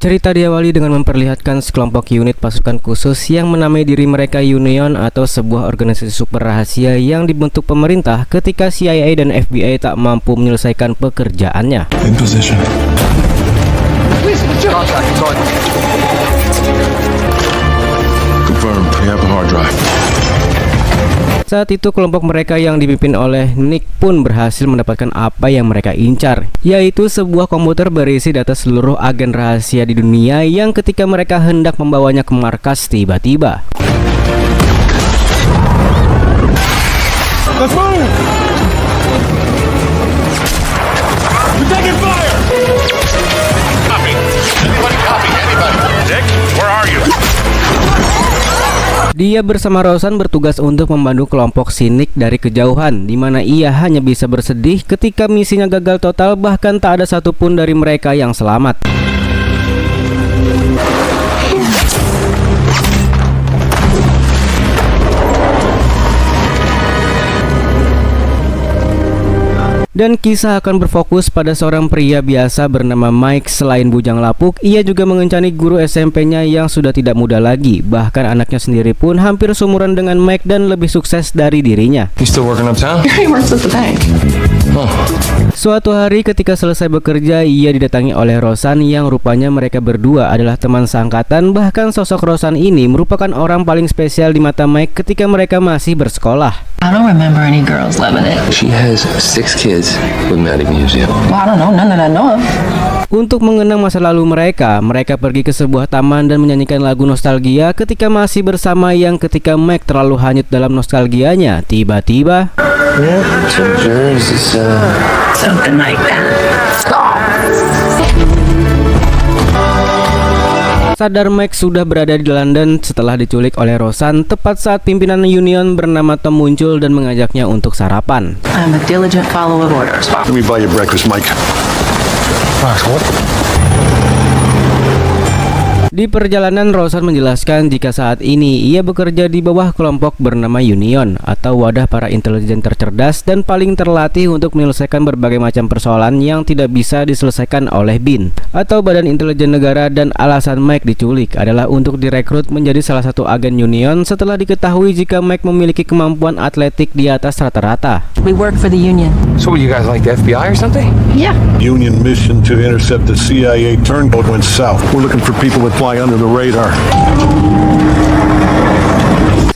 Cerita diawali dengan memperlihatkan sekelompok unit pasukan khusus yang menamai diri mereka Union atau sebuah organisasi super rahasia yang dibentuk pemerintah ketika CIA dan FBI tak mampu menyelesaikan pekerjaannya. In position. Confirmed. We have the hard drive. Saat itu kelompok mereka yang dipimpin oleh Nick pun berhasil mendapatkan apa yang mereka incar, yaitu sebuah komputer berisi data seluruh agen rahasia di dunia yang ketika mereka hendak membawanya ke markas tiba-tiba. Let's move. We're taking fire. Copy. Anybody copy? Anybody? Nick, where are you? Dia bersama Rosan bertugas untuk membantu kelompok Nick dari kejauhan, di mana ia hanya bisa bersedih ketika misinya gagal total, bahkan tak ada satupun dari mereka yang selamat. Dan kisah akan berfokus pada seorang pria biasa bernama Mike. Selain bujang lapuk, ia juga mengencani guru SMP-nya yang sudah tidak muda lagi. Bahkan anaknya sendiri pun hampir seumuran dengan Mike dan lebih sukses dari dirinya. You still working uptown? He works at the bank. Suatu hari ketika selesai bekerja, ia didatangi oleh Rosan yang rupanya mereka berdua adalah teman seangkatan. Bahkan sosok Rosan ini merupakan orang paling spesial di mata Mike ketika mereka masih bersekolah. I don't remember any girls loving it. She has 6 kids with Maddie Museum. Well, I don't know, none that I know of. Untuk mengenang masa lalu mereka pergi ke sebuah taman dan menyanyikan lagu nostalgia ketika masih bersama, yang ketika Mike terlalu hanyut dalam nostalgianya, tiba-tiba Something like that. sadar Mike sudah berada di London setelah diculik oleh Rosan tepat saat pimpinan Union bernama Tom muncul dan mengajaknya untuk sarapan. I'm a diligent follower of orders. Let me buy you breakfast, Mike. What? Di perjalanan, Rosan menjelaskan jika saat ini ia bekerja di bawah kelompok bernama Union atau wadah para intelijen tercerdas dan paling terlatih untuk menyelesaikan berbagai macam persoalan yang tidak bisa diselesaikan oleh BIN atau Badan Intelijen Negara. Dan alasan Mike diculik adalah untuk direkrut menjadi salah satu agen Union setelah diketahui jika Mike memiliki kemampuan atletik di atas rata-rata. We work for the Union. So what, you guys like the FBI or something? Yeah. Union mission to intercept the CIA turnboat went south. We're looking for people that fly under the radar.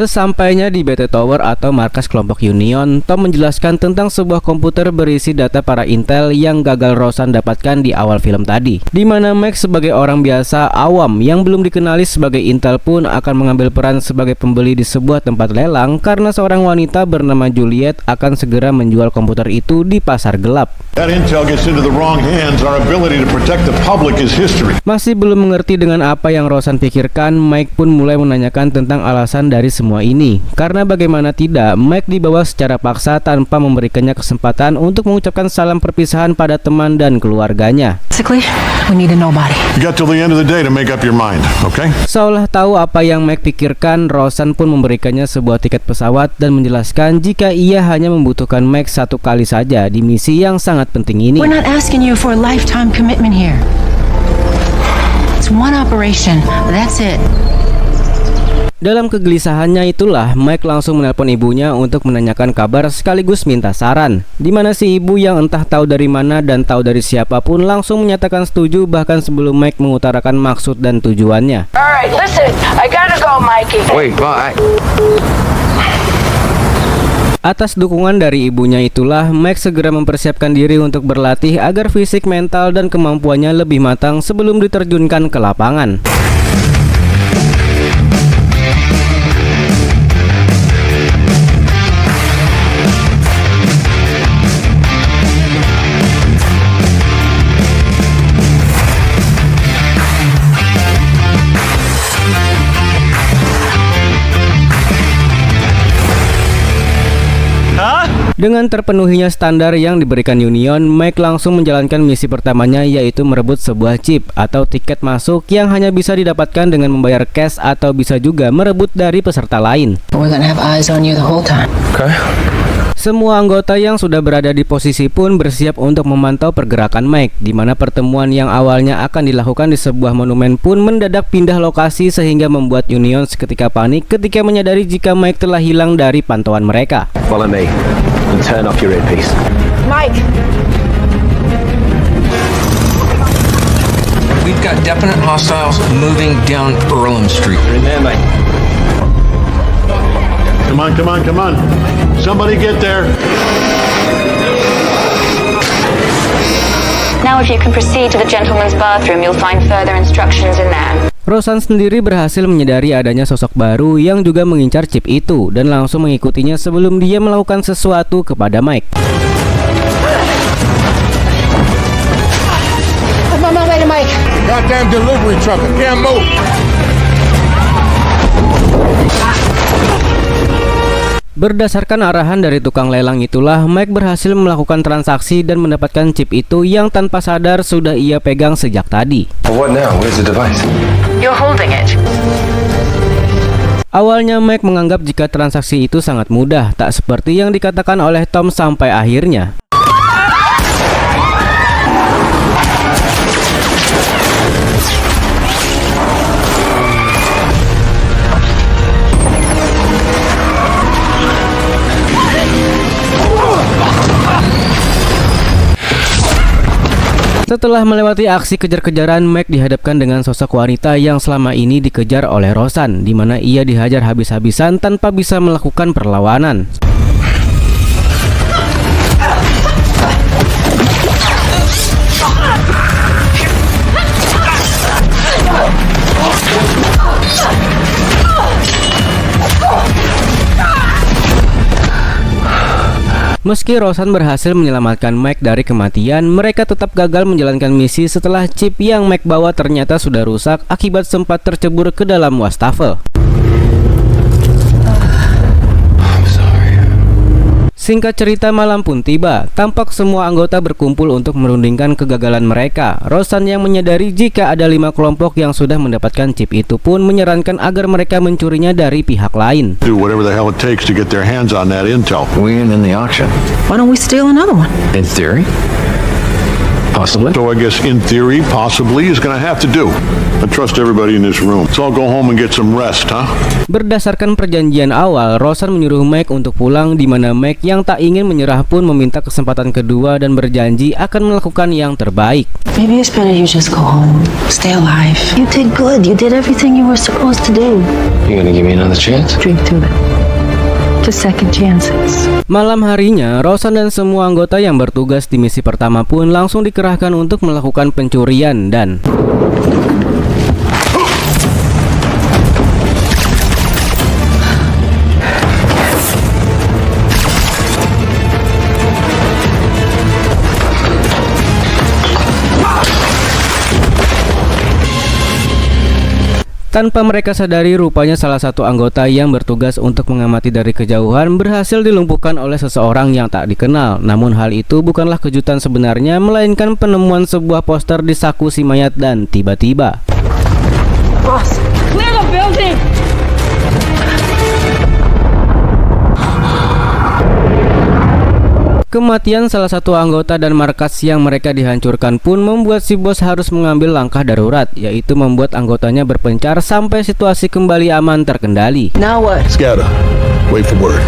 Sesampainya di BT Tower atau markas kelompok Union, Tom menjelaskan tentang sebuah komputer berisi data para intel yang gagal Rosan dapatkan di awal film tadi, di mana Mike sebagai orang biasa awam yang belum dikenali sebagai intel pun akan mengambil peran sebagai pembeli di sebuah tempat lelang karena seorang wanita bernama Juliet akan segera menjual komputer itu di pasar gelap. That intel gets into the wrong hands. Our ability to protect the public is history. Masih belum mengerti dengan apa yang Rosan pikirkan, Mike pun mulai menanyakan tentang alasan dari semua ini. Karena bagaimana tidak, Mike dibawa secara paksa tanpa memberikannya kesempatan untuk mengucapkan salam perpisahan pada teman dan keluarganya. Basically, we need a nobody. You got till the end of the day to make up your mind, okay? Seolah tahu apa yang Mike pikirkan, Rosan pun memberikannya sebuah tiket pesawat dan menjelaskan jika ia hanya membutuhkan Mike satu kali saja di misi yang sangat penting ini. We're not asking you for a lifetime commitment here. It's one operation. That's it. Dalam kegelisahannya itulah Mike langsung menelpon ibunya untuk menanyakan kabar sekaligus minta saran, di mana si ibu yang entah tahu dari mana dan tahu dari siapapun langsung menyatakan setuju bahkan sebelum Mike mengutarakan maksud dan tujuannya. Alright, listen, I gotta go, Mikey. Wait, bye. Atas dukungan dari ibunya itulah Mike segera mempersiapkan diri untuk berlatih agar fisik, mental, dan kemampuannya lebih matang sebelum diterjunkan ke lapangan. Dengan terpenuhinya standar yang diberikan Union, Mike langsung menjalankan misi pertamanya, yaitu merebut sebuah chip atau tiket masuk yang hanya bisa didapatkan dengan membayar cash atau bisa juga merebut dari peserta lain. We're gonna have eyes on you the whole time. Okay. Semua anggota yang sudah berada di posisi pun bersiap untuk memantau pergerakan Mike, di mana pertemuan yang awalnya akan dilakukan di sebuah monumen pun mendadak pindah lokasi sehingga membuat Union seketika panik ketika menyadari jika Mike telah hilang dari pantauan mereka. Follow me and turn off your earpiece. Mike! We've got definite hostiles moving down Earlham Street. Remember, Come on. Somebody get there. Now if you can proceed to the gentleman's bathroom, you'll find further instructions in there. Roseanne sendiri berhasil menyadari adanya sosok baru yang juga mengincar chip itu dan langsung mengikutinya sebelum dia melakukan sesuatu kepada Mike. I'm on my way to Mike. Goddamn delivery truck. I can't move. Berdasarkan arahan dari tukang lelang itulah, Mike berhasil melakukan transaksi dan mendapatkan chip itu yang tanpa sadar sudah ia pegang sejak tadi. But what now? Where's the device? You're holding it. Awalnya Mike menganggap jika transaksi itu sangat mudah, tak seperti yang dikatakan oleh Tom sampai akhirnya. Setelah melewati aksi kejar-kejaran, Mike dihadapkan dengan sosok wanita yang selama ini dikejar oleh Roseanne, di mana ia dihajar habis-habisan tanpa bisa melakukan perlawanan. Meski Roseanne berhasil menyelamatkan Mike dari kematian, mereka tetap gagal menjalankan misi setelah chip yang Mike bawa ternyata sudah rusak akibat sempat tercebur ke dalam wastafel. Singkat cerita, malam pun tiba. Tampak semua anggota berkumpul untuk merundingkan kegagalan mereka. Roseanne yang menyadari jika ada 5 kelompok yang sudah mendapatkan chip itu pun menyarankan agar mereka mencurinya dari pihak lain. Do whatever the hell it takes to get their hands on that intel. we in the auction. Why don't we steal another one? In theory, possibly. So I guess in theory, possibly is going to have to do. I trust everybody in this room. So I'll go home and get some rest, huh? Berdasarkan perjanjian awal, Roseanne menyuruh Mike untuk pulang, di mana Mike yang tak ingin menyerah pun meminta kesempatan kedua dan berjanji akan melakukan yang terbaik. Maybe it's better you just go home. Stay alive. You did good. You did everything you were supposed to do. You gonna give me another chance? Drink to it. To second chances. Malam harinya, Roseanne dan semua anggota yang bertugas di misi pertama pun langsung dikerahkan untuk melakukan pencurian dan tanpa mereka sadari, rupanya salah satu anggota yang bertugas untuk mengamati dari kejauhan berhasil dilumpuhkan oleh seseorang yang tak dikenal. Namun hal itu bukanlah kejutan sebenarnya, melainkan penemuan sebuah poster di saku si mayat dan tiba-tiba Boss, clear the building! kematian salah satu anggota dan markas yang mereka dihancurkan pun membuat si bos harus mengambil langkah darurat, yaitu membuat anggotanya berpencar sampai situasi kembali aman terkendali. Now what? Scatter. Wait for word.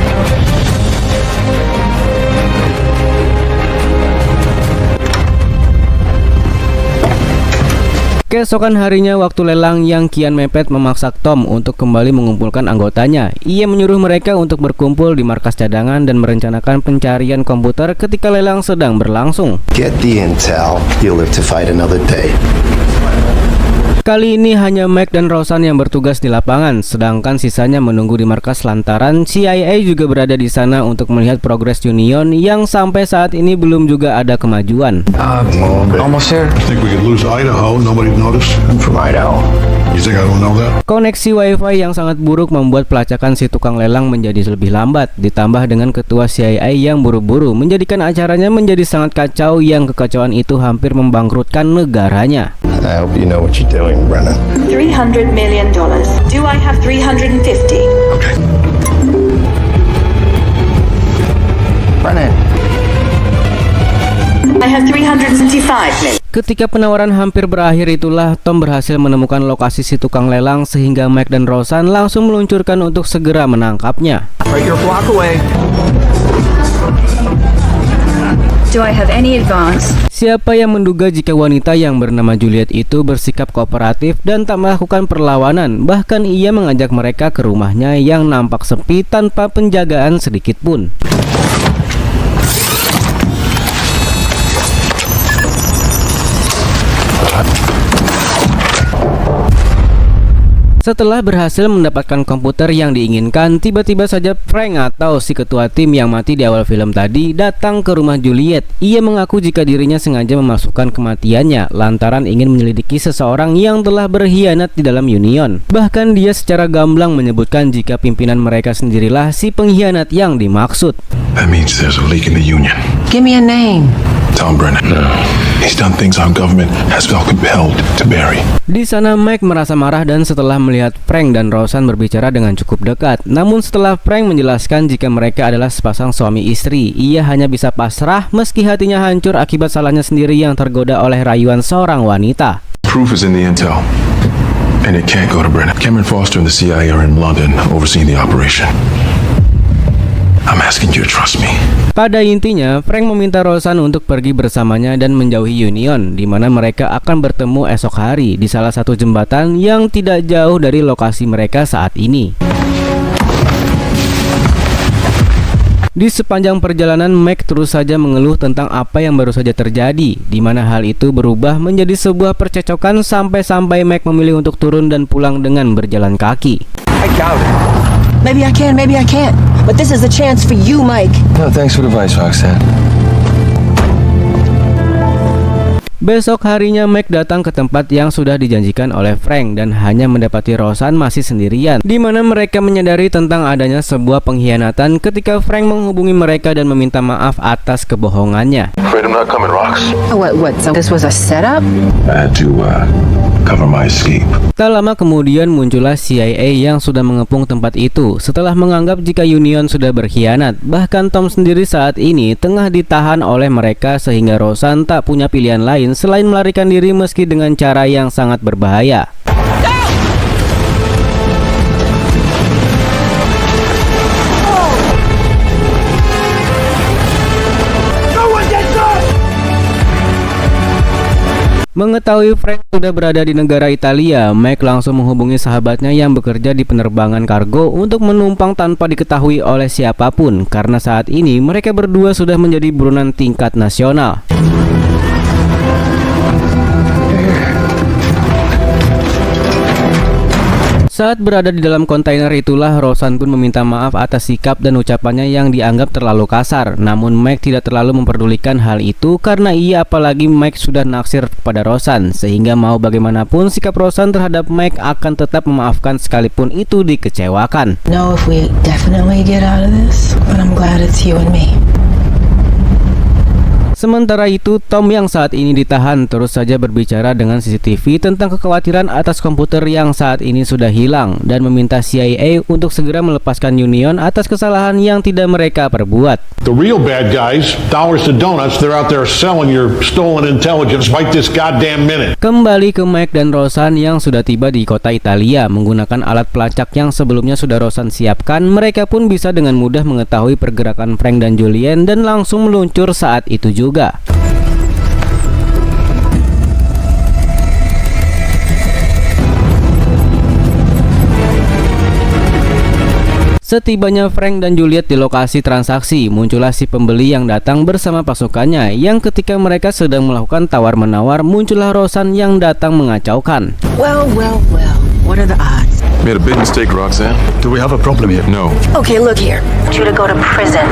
Keesokan harinya, waktu lelang yang kian mepet memaksa Tom untuk kembali mengumpulkan anggotanya. Ia menyuruh mereka untuk berkumpul di markas cadangan dan merencanakan pencarian komputer ketika lelang sedang berlangsung. Get the intel. You'll live to fight another day. Kali ini hanya Mike dan Roseanne yang bertugas di lapangan, sedangkan sisanya menunggu di markas lantaran CIA juga berada di sana untuk melihat progres Union yang sampai saat ini belum juga ada kemajuan. Almost there. Think we could lose Idaho? Nobody notice? I'm from Idaho. You think I don't know that? Koneksi Wi-Fi yang sangat buruk membuat pelacakan si tukang lelang menjadi lebih lambat, ditambah dengan ketua CIA yang buru-buru menjadikan acaranya menjadi sangat kacau, yang kekacauan itu hampir membangkrutkan negaranya. I hope you know what you're doing, Brennan. $300 million. Do I have 350? Okay. Brennan. I have 375 million. Ketika penawaran hampir berakhir itulah Tom berhasil menemukan lokasi si tukang lelang sehingga Mike dan Roseanne langsung meluncurkan untuk segera menangkapnya. Right, you're a block away. Do I have any advance? Siapa yang menduga jika wanita yang bernama Juliet itu bersikap kooperatif dan tak melakukan perlawanan, bahkan ia mengajak mereka ke rumahnya yang nampak sepi tanpa penjagaan sedikit pun. Setelah berhasil mendapatkan komputer yang diinginkan, tiba-tiba saja Frank atau si ketua tim yang mati di awal film tadi datang ke rumah Juliet. Ia mengaku jika dirinya sengaja memasukkan kematiannya lantaran ingin menyelidiki seseorang yang telah berkhianat di dalam Union. Bahkan dia secara gamblang menyebutkan jika pimpinan mereka sendirilah si pengkhianat yang dimaksud. That means there's a leak in the Union. Give me a name. Tom Brennan. No. He's done things our government has felt compelled to bury. Di sana Mike merasa marah dan setelah melihat Frank dan Roseanne berbicara dengan cukup dekat. Namun setelah Frank menjelaskan jika mereka adalah sepasang suami istri, ia hanya bisa pasrah meski hatinya hancur akibat salahnya sendiri yang tergoda oleh rayuan seorang wanita. Proof is in the intel. And it can't go to Brennan. Cameron Foster and the CIA are in London overseeing the operation. I'm asking you to trust me. Pada intinya, Frank meminta Roseanne untuk pergi bersamanya dan menjauhi Union, di mana mereka akan bertemu esok hari di salah satu jembatan yang tidak jauh dari lokasi mereka saat ini. Di sepanjang perjalanan, Mike terus saja mengeluh tentang apa yang baru saja terjadi, di mana hal itu berubah menjadi sebuah percecokan sampai-sampai Mike memilih untuk turun dan pulang dengan berjalan kaki. I doubt it. Maybe I can, maybe I can't. But this is a chance for you, Mike. No, thanks for the advice, Roxanne. Besok harinya Mike datang ke tempat yang sudah dijanjikan oleh Frank dan hanya mendapati Roseanne masih sendirian, di mana mereka menyadari tentang adanya sebuah pengkhianatan ketika Frank menghubungi mereka dan meminta maaf atas kebohongannya. Afraid I'm not coming, Rox. What, so this was a setup? I had to cover my escape. Tak lama kemudian muncullah CIA yang sudah mengepung tempat itu setelah menganggap jika Union sudah berkhianat. Bahkan Tom sendiri saat ini tengah ditahan oleh mereka sehingga Roseanne tak punya pilihan lain selain melarikan diri meski dengan cara yang sangat berbahaya. Mengetahui Frank sudah berada di negara Italia, Mike langsung menghubungi sahabatnya yang bekerja di penerbangan kargo untuk menumpang tanpa diketahui oleh siapapun, karena saat ini mereka berdua sudah menjadi buronan tingkat nasional. Saat berada di dalam kontainer itulah Roseanne pun meminta maaf atas sikap dan ucapannya yang dianggap terlalu kasar. Namun Mike tidak terlalu memperdulikan hal itu karena ia apalagi Mike sudah naksir kepada Roseanne, sehingga mau bagaimanapun sikap Roseanne terhadap Mike akan tetap memaafkan sekalipun itu dikecewakan. Know if we definitely get out of this, but I'm glad it's you and me. Sementara itu, Tom yang saat ini ditahan terus saja berbicara dengan CCTV tentang kekhawatiran atas komputer yang saat ini sudah hilang dan meminta CIA untuk segera melepaskan Union atas kesalahan yang tidak mereka perbuat. The real bad guys, dollars to donuts, they're out there selling your stolen intelligence right this goddamn minute. Kembali ke Mike dan Roseanne yang sudah tiba di kota Italia menggunakan alat pelacak yang sebelumnya sudah Roseanne siapkan, mereka pun bisa dengan mudah mengetahui pergerakan Frank dan Julian dan langsung meluncur saat itu juga. Setibanya Frank dan Juliet di lokasi transaksi, muncullah si pembeli yang datang bersama pasukannya yang ketika mereka sedang melakukan tawar-menawar, muncullah Roseanne yang datang mengacaukan. Well, what are the odds? Made a big mistake, Roxanne. Do we have a problem here? No. Okay, look here. I want you to go to prison.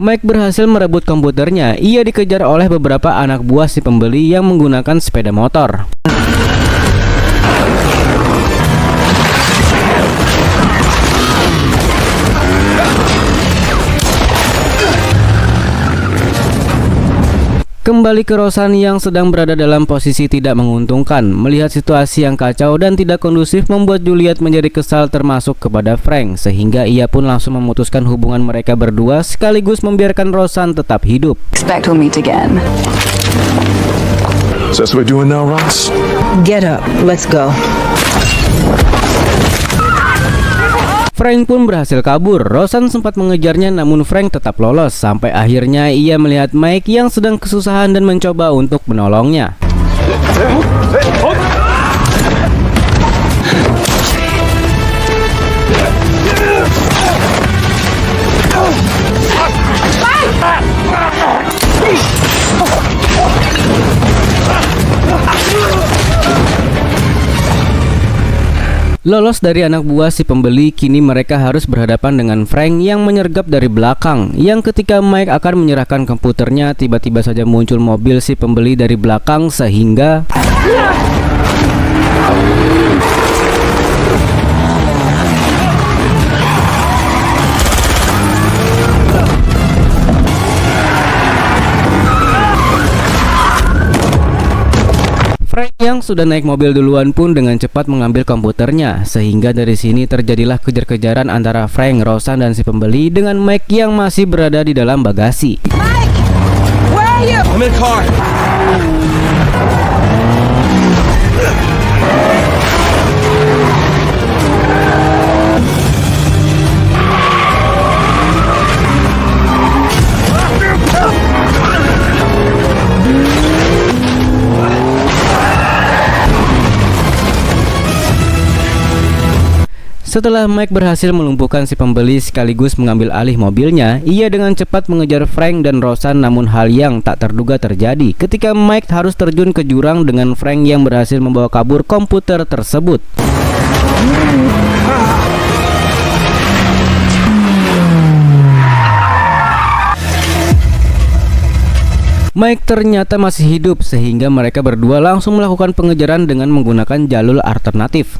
Mike berhasil merebut komputernya. Ia dikejar oleh beberapa anak buah si pembeli yang menggunakan sepeda motor. Kembali ke Roseanne yang sedang berada dalam posisi tidak menguntungkan. Melihat situasi yang kacau dan tidak kondusif membuat Juliet menjadi kesal termasuk kepada Frank, sehingga ia pun langsung memutuskan hubungan mereka berdua sekaligus membiarkan Roseanne tetap hidup. Expect we'll meet again. So that's what we're doing now, Ross? Get up. Let's go. Frank pun berhasil kabur. Roseanne sempat mengejarnya namun Frank tetap lolos. Sampai akhirnya ia melihat Mike yang sedang kesusahan dan mencoba untuk menolongnya. Lolos dari anak buah si pembeli, kini mereka harus berhadapan dengan Frank yang menyergap dari belakang. Yang ketika Mike akan menyerahkan komputernya, tiba-tiba saja muncul mobil si pembeli dari belakang sehingga Frank yang sudah naik mobil duluan pun dengan cepat mengambil komputernya, sehingga dari sini terjadilah kejar-kejaran antara Frank, Roseanne dan si pembeli dengan Mike yang masih berada di dalam bagasi. Mike! Where are you? I'm in a car. Setelah Mike berhasil melumpuhkan si pembeli sekaligus mengambil alih mobilnya, ia dengan cepat mengejar Frank dan Roseanne, namun hal yang tak terduga terjadi ketika Mike harus terjun ke jurang dengan Frank yang berhasil membawa kabur komputer tersebut. Mike ternyata masih hidup sehingga mereka berdua langsung melakukan pengejaran dengan menggunakan jalur alternatif.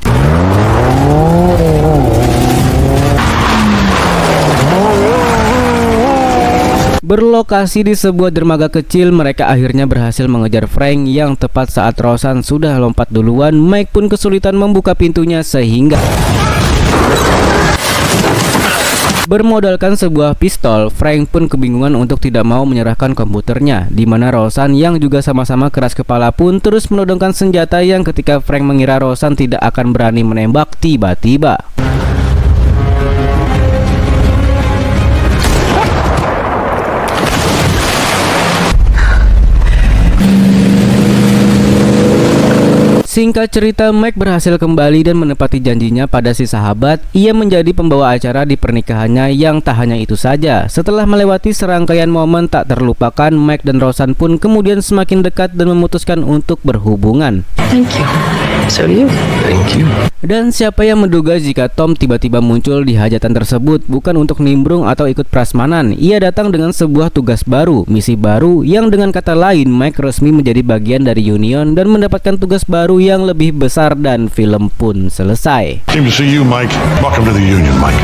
Berlokasi di sebuah dermaga kecil, mereka akhirnya berhasil mengejar Frank yang tepat saat Roseanne sudah lompat duluan. Mike pun kesulitan membuka pintunya sehingga bermodalkan sebuah pistol, Frank pun kebingungan untuk tidak mau menyerahkan komputernya, di mana Roseanne yang juga sama-sama keras kepala pun terus menodongkan senjata yang ketika Frank mengira Roseanne tidak akan berani menembak, tiba-tiba singkat cerita, Mike berhasil kembali dan menepati janjinya pada si sahabat. Ia menjadi pembawa acara di pernikahannya yang tak hanya itu saja. Setelah melewati serangkaian momen tak terlupakan, Mike dan Roseanne pun kemudian semakin dekat dan memutuskan untuk berhubungan. Thank you. So do you. Thank you. Dan siapa yang menduga jika Tom tiba-tiba muncul di hajatan tersebut bukan untuk nimbrung atau ikut prasmanan. Ia datang dengan sebuah tugas baru, misi baru, yang dengan kata lain Mike resmi menjadi bagian dari Union dan mendapatkan tugas baru yang lebih besar dan film pun selesai. Seem to see you, Mike. Welcome to the Union, Mike.